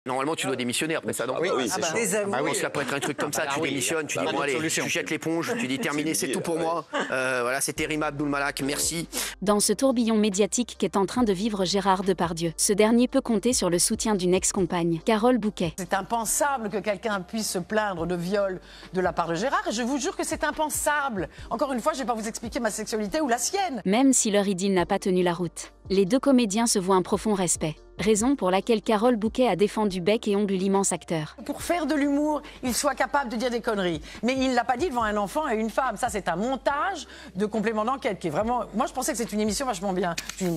Normalement, tu dois démissionner après ça, non? Oui, c'est chiant. Je pense qu'il peut être un truc comme ça, tu démissionnes, tu dis bon allez, tu jettes l'éponge, tu dis terminé, c'est tout pour moi. Voilà, c'était Rima Abdul Malak, merci. Dans ce tourbillon médiatique qu'est en train de vivre Gérard Depardieu, ce dernier peut compter sur le soutien d'une ex-compagne, Carole Bouquet. C'est impensable que quelqu'un puisse se plaindre de viol de la part de Gérard, et je vous jure que c'est impensable. Encore une fois, je ne vais pas vous expliquer ma sexualité ou la sienne. Même si leur idylle n'a pas tenu la route, les deux comédiens se voient un profond respect. Raison pour laquelle Carole Bouquet a défendu bec et ongle l'immense acteur. Pour faire de l'humour, il soit capable de dire des conneries. Mais il ne l'a pas dit devant un enfant et une femme. Ça, c'est un montage de complément d'enquête qui est vraiment... Moi, je pensais que c'est une émission vachement bien. C'est une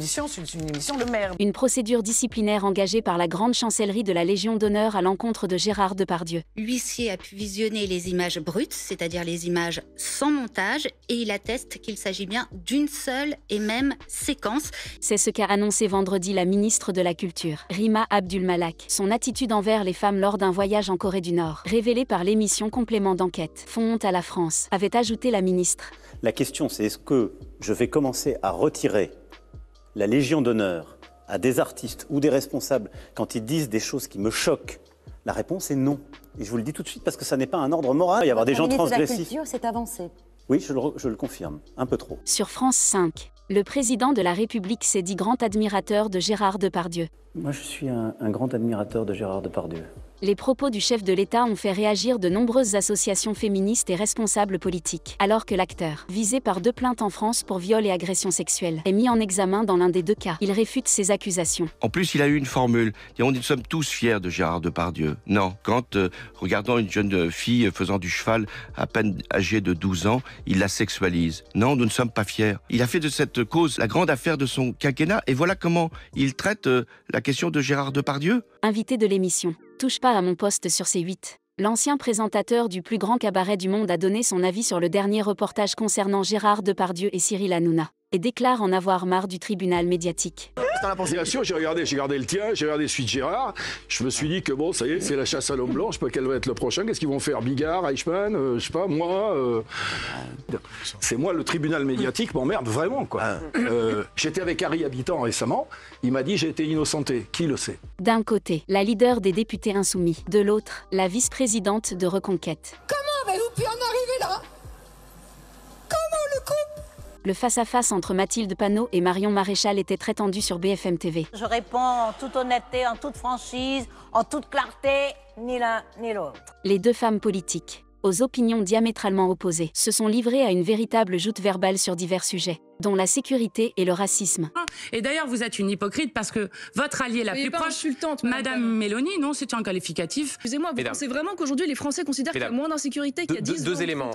émission de merde. Une procédure disciplinaire engagée par la grande chancellerie de la Légion d'honneur à l'encontre de Gérard Depardieu. L'huissier a pu visionner les images brutes, c'est-à-dire les images sans montage, et il atteste qu'il s'agit bien d'une seule et même séquence. C'est ce qu'a annoncé vendredi la ministre de la Culture, Rima Abdul Malak. Son attitude envers les femmes lors d'un voyage en Corée du Nord, révélée par l'émission Complément d'enquête, font honte à la France, avait ajouté la ministre. La question, c'est est-ce que je vais commencer à retirer la Légion d'honneur à des artistes ou des responsables quand ils disent des choses qui me choquent? La réponse est non. Et je vous le dis tout de suite parce que ça n'est pas un ordre moral. Il va y avoir des gens transgressifs. La culture, c'est avancé. Oui, je le confirme, un peu trop. Sur France 5, le président de la République s'est dit grand admirateur de Gérard Depardieu. Moi, je suis un grand admirateur de Gérard Depardieu. Les propos du chef de l'État ont fait réagir de nombreuses associations féministes et responsables politiques, alors que l'acteur, visé par 2 plaintes en France pour viol et agression sexuelle, est mis en examen dans l'un des 2 cas. Il réfute ces accusations. En plus, il a eu une formule. Nous sommes tous fiers de Gérard Depardieu. Non, quand, regardant une jeune fille faisant du cheval à peine âgée de 12 ans, il la sexualise. Non, nous ne sommes pas fiers. Il a fait de cette cause la grande affaire de son quinquennat, et voilà comment il traite la question de Gérard Depardieu. Invité de l'émission Touche pas à mon poste sur C8. L'ancien présentateur du plus grand cabaret du monde a donné son avis sur le dernier reportage concernant Gérard Depardieu et Cyril Hanouna, et déclare en avoir marre du tribunal médiatique. Bien sûr, j'ai regardé le tien, j'ai regardé celui de Gérard. Je me suis dit que bon, ça y est, c'est la chasse à l'homme blanc. Je sais pas quel va être le prochain. Qu'est-ce qu'ils vont faire? Bigard, Eichmann, je sais pas, moi. C'est moi, le tribunal médiatique m'emmerde vraiment, quoi. J'étais avec Harry Habitant récemment. Il m'a dit j'ai été innocenté. Qui le sait? D'un côté, la leader des députés insoumis. De l'autre, la vice-présidente de Reconquête. Comment avez-vous pu en arriver là? Comment le couple? Le face-à-face entre Mathilde Panot et Marion Maréchal était très tendu sur BFM TV. Je réponds en toute honnêteté, en toute franchise, en toute clarté, ni l'un ni l'autre. Les 2 femmes politiques, aux opinions diamétralement opposées, se sont livrées à une véritable joute verbale sur divers sujets, dont la sécurité et le racisme. Et d'ailleurs, vous êtes une hypocrite parce que votre alliée la plus proche, Madame Mélanie, non, c'est un qualificatif. Excusez-moi, vous pensez vraiment qu'aujourd'hui les Français considèrent qu'il y a moins d'insécurité qu'il y a 10 ans? Deux éléments.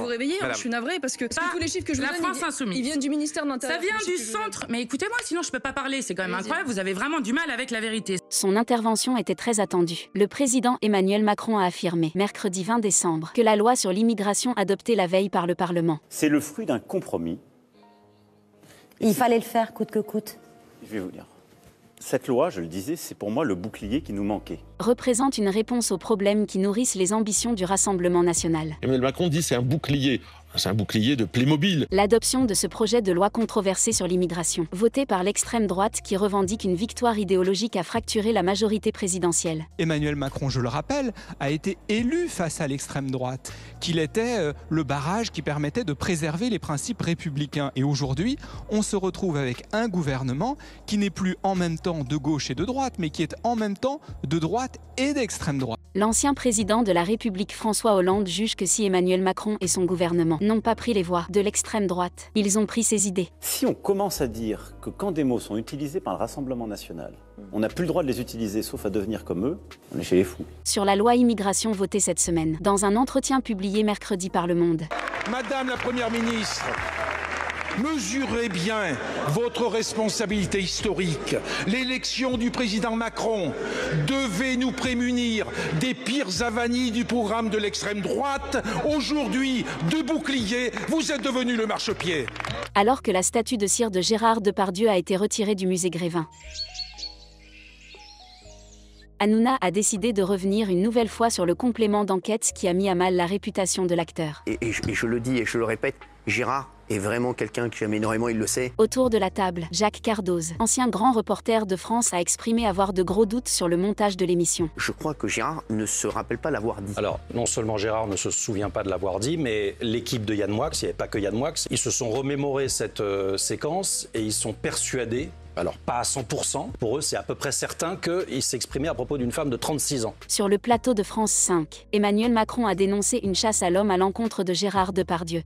Vous vous réveillez, je suis navrée parce que tous les chiffres que je vous donne, ils viennent du ministère de l'Intérieur. Ça vient du centre. Mais écoutez-moi, sinon je peux pas parler. C'est quand même incroyable. Vous avez vraiment du mal avec la vérité. Son intervention était très attendue. Le président Emmanuel Macron a affirmé, mercredi 20 décembre, que la loi sur l'immigration adoptée la veille par le Parlement. C'est le fruit d'un compromis. Il fallait le faire, coûte que coûte. Je vais vous dire. Cette loi, je le disais, c'est pour moi le bouclier qui nous manquait. Représente une réponse aux problèmes qui nourrissent les ambitions du Rassemblement national. Emmanuel Macron dit c'est un bouclier. C'est un bouclier de Playmobil. L'adoption de ce projet de loi controversé sur l'immigration, voté par l'extrême droite qui revendique une victoire idéologique, a fracturé la majorité présidentielle. Emmanuel Macron, je le rappelle, a été élu face à l'extrême droite, qu'il était le barrage qui permettait de préserver les principes républicains. Et aujourd'hui, on se retrouve avec un gouvernement qui n'est plus en même temps de gauche et de droite, mais qui est en même temps de droite et d'extrême droite. L'ancien président de la République François Hollande juge que si Emmanuel Macron et son gouvernement n'ont pas pris les voies de l'extrême droite, ils ont pris ses idées. Si on commence à dire que quand des mots sont utilisés par le Rassemblement national, on n'a plus le droit de les utiliser sauf à devenir comme eux, on est chez les fous. Sur la loi immigration votée cette semaine, dans un entretien publié mercredi par Le Monde. Madame la Première ministre, mesurez bien votre responsabilité historique. L'élection du président Macron devait nous prémunir des pires avanies du programme de l'extrême droite. Aujourd'hui, de bouclier, vous êtes devenu le marchepied. Alors que la statue de cire de Gérard Depardieu a été retirée du musée Grévin, Hanouna a décidé de revenir une nouvelle fois sur le complément d'enquête qui a mis à mal la réputation de l'acteur. Et je le dis et je le répète, Gérard est vraiment quelqu'un que j'aime énormément, il le sait. Autour de la table, Jacques Cardoz, ancien grand reporter de France, a exprimé avoir de gros doutes sur le montage de l'émission. Je crois que Gérard ne se rappelle pas l'avoir dit. Alors, non seulement Gérard ne se souvient pas de l'avoir dit, mais l'équipe de Yann Moix, il n'y avait pas que Yann Moix, ils se sont remémorés cette séquence et ils sont persuadés, alors pas à 100%, pour eux c'est à peu près certain qu'il s'exprimait à propos d'une femme de 36 ans. Sur le plateau de France 5, Emmanuel Macron a dénoncé une chasse à l'homme à l'encontre de Gérard Depardieu.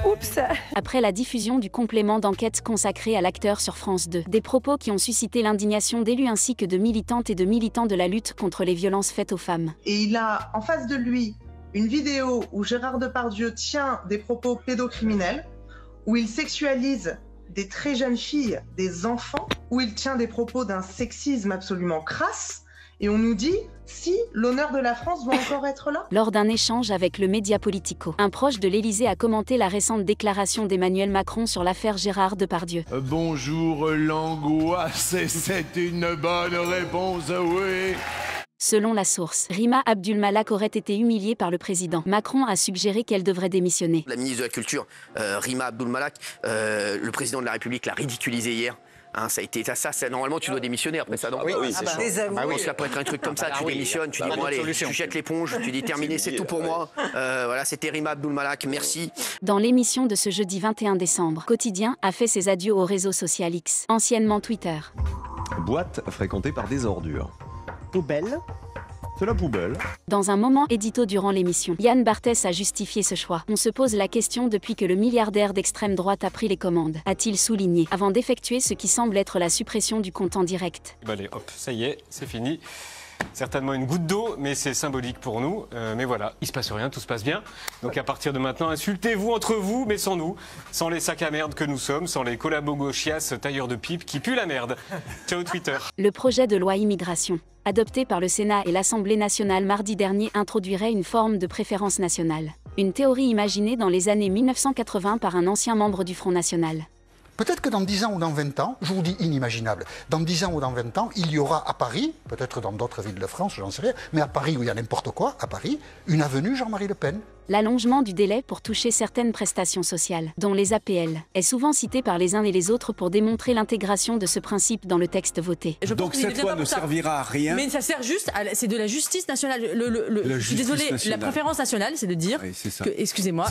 Oups. Après la diffusion du complément d'enquête consacré à l'acteur sur France 2, des propos qui ont suscité l'indignation d'élus ainsi que de militantes et de militants de la lutte contre les violences faites aux femmes. Et il a en face de lui une vidéo où Gérard Depardieu tient des propos pédocriminels, où il sexualise des très jeunes filles, des enfants, où il tient des propos d'un sexisme absolument crasse, et on nous dit si l'honneur de la France va encore être là. Lors d'un échange avec le média Politico, un proche de l'Élysée a commenté la récente déclaration d'Emmanuel Macron sur l'affaire Gérard Depardieu. Bonjour l'angoisse, c'est une bonne réponse, oui. Selon la source, Rima Abdul-Malak aurait été humiliée par le président. Macron a suggéré qu'elle devrait démissionner. La ministre de la Culture, Rima Abdul-Malak, le président de la République l'a ridiculisé hier. Hein, ça a été ça, normalement tu dois démissionner après ça. Oui, c'est oui, ça peut être un truc comme ça, tu démissionnes, tu dis bon allez, tu jettes l'éponge, tu dis terminé, c'est tout pour moi. Voilà, c'était Rima Abdul-Malak, merci. Dans l'émission de ce jeudi 21 décembre, Quotidien a fait ses adieux au réseau social X, anciennement Twitter. Boîte fréquentée par des ordures. Poubelle. C'est la poubelle. Dans un moment édito durant l'émission, Yann Barthès a justifié ce choix. On se pose la question depuis que le milliardaire d'extrême droite a pris les commandes, a-t-il souligné, avant d'effectuer ce qui semble être la suppression du compte en direct. Allez, hop, ça y est, c'est fini. Certainement une goutte d'eau, mais c'est symbolique pour nous. Mais voilà, il se passe rien, tout se passe bien. Donc à partir de maintenant, insultez-vous entre vous, mais sans nous. Sans les sacs à merde que nous sommes, sans les collabo-gauchias tailleurs de pipe qui puent la merde. Ciao Twitter. Le projet de loi immigration, adopté par le Sénat et l'Assemblée nationale mardi dernier, introduirait une forme de préférence nationale. Une théorie imaginée dans les années 1980 par un ancien membre du Front National. Peut-être que dans 10 ans ou dans 20 ans, je vous dis inimaginable, dans 10 ans ou dans 20 ans, il y aura à Paris, peut-être dans d'autres villes de France, j'en sais rien, mais à Paris où il y a n'importe quoi, à Paris, une avenue Jean-Marie Le Pen. L'allongement du délai pour toucher certaines prestations sociales, dont les APL, est souvent cité par les uns et les autres pour démontrer l'intégration de ce principe dans le texte voté. Donc cette loi ne servira à rien. Mais ça sert juste, c'est de la justice nationale. Je suis désolée, la préférence nationale, c'est de dire que, excusez-moi,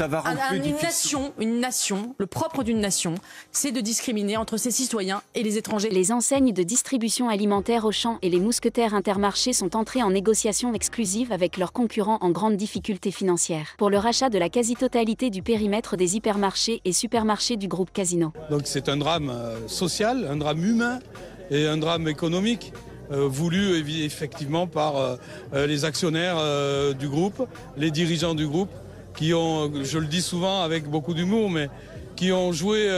une nation, le propre d'une nation, c'est de discriminer entre ses citoyens et les étrangers. Les enseignes de distribution alimentaire Auchan et les mousquetaires Intermarché sont entrés en négociation exclusive avec leurs concurrents en grande difficulté financière pour le rachat de la quasi-totalité du périmètre des hypermarchés et supermarchés du groupe Casino. Donc c'est un drame social, un drame humain et un drame économique voulu effectivement par les actionnaires du groupe, les dirigeants du groupe qui ont, je le dis souvent avec beaucoup d'humour, mais qui ont joué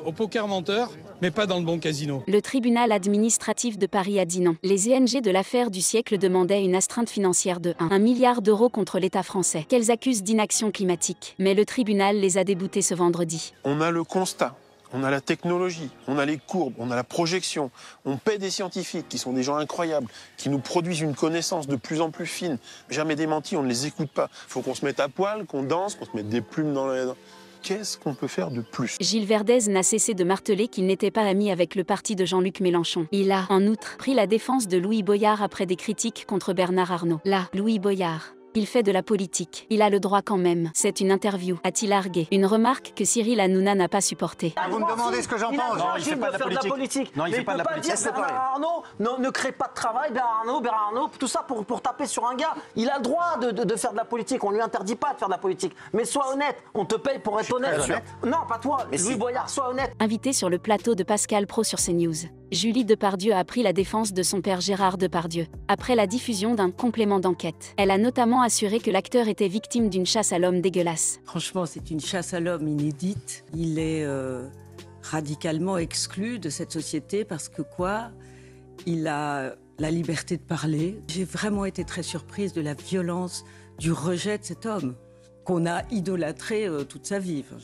au poker menteur, mais pas dans le bon casino. Le tribunal administratif de Paris a dit non. Les ONG de l'affaire du siècle demandaient une astreinte financière de 1 milliard d'euros contre l'État français, qu'elles accusent d'inaction climatique. Mais le tribunal les a déboutés ce vendredi. On a le constat, on a la technologie, on a les courbes, on a la projection, on paie des scientifiques qui sont des gens incroyables, qui nous produisent une connaissance de plus en plus fine. Jamais démentis, on ne les écoute pas. Il faut qu'on se mette à poil, qu'on danse, qu'on se mette des plumes dans les dents. Qu'est-ce qu'on peut faire de plus? Gilles Verdez n'a cessé de marteler qu'il n'était pas ami avec le parti de Jean-Luc Mélenchon. Il a, en outre, pris la défense de Louis Boyard après des critiques contre Bernard Arnault. Là, Louis Boyard. Il fait de la politique. Il a le droit quand même. C'est une interview, a-t-il argué. Une remarque que Cyril Hanouna n'a pas supportée. Vous me demandez ce que j'en pense. Non, il fait pas de la politique. Non, il fait pas de la politique. Bernard Arnault ne crée pas de travail. Bernard Arnault, tout ça pour taper sur un gars. Il a le droit de faire de la politique. On lui interdit pas de faire de la politique. Mais sois honnête. On te paye pour être honnête. Non, pas toi. Mais Louis Boyard, sois honnête. Invité sur le plateau de Pascal Praud sur CNews, Julie Depardieu a pris la défense de son père Gérard Depardieu, après la diffusion d'un complément d'enquête. Elle a notamment assuré que l'acteur était victime d'une chasse à l'homme dégueulasse. Franchement, c'est une chasse à l'homme inédite. Il est radicalement exclu de cette société parce que il a la liberté de parler. J'ai vraiment été très surprise de la violence, du rejet de cet homme qu'on a idolâtré toute sa vie. Enfin,